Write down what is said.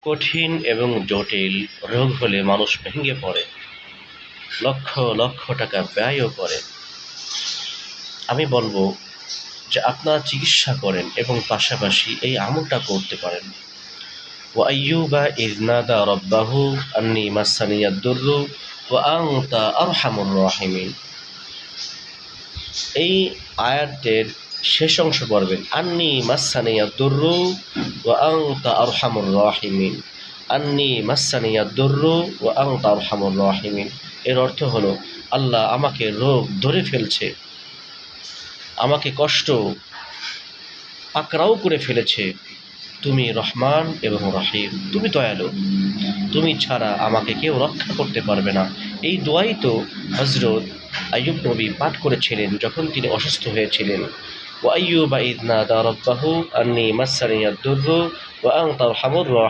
কঠিন এবং জটিল রোগ হলে মানুষ ভেঙে পড়ে, লক্ষ লক্ষ টাকা ব্যয়ও করে। আমি বলবো যে আপনারা চিকিৎসা করেন এবং পাশাপাশি এই আমলটা করতে পারেন। ওয়া আইয়ুবা ইয নাদা রাব্বাহু আন্নী মাসসানিয়াদ দুররু ওয়া আনতা আরহামুর রাহিমিন। এই আয়াতের শেষ অংশ পড়বেন, আন্নী মাসসানিয়াদ দুররু ওয়া আনতা আরহামুর রাহিমিন। আন্নী মাসসানিয়াদ দুররু ওয়া আনতা আরহামুর রাহিমিন। এর অর্থ হলো, আল্লাহ আমাকে রোগ ধরে ফেলছে, আমাকে কষ্ট পাকড়াও করে ফেলেছে, তুমি রহমান এবং রহিম, তুমি দয়ালু, তুমি ছাড়া আমাকে কেউ রক্ষা করতে পারবে না। এই দোয়াই তো হযরত আইয়ুব নবী পাঠ করেছিলেন যখন তিনি অসুস্থ হয়েছিলেন। ওয়া আইয়ুবা ইয নাদা রাব্বাহু আন্নী মাসসানিয়াদ দুররু ওয়া আনতা আরহামুর রাহিমিন।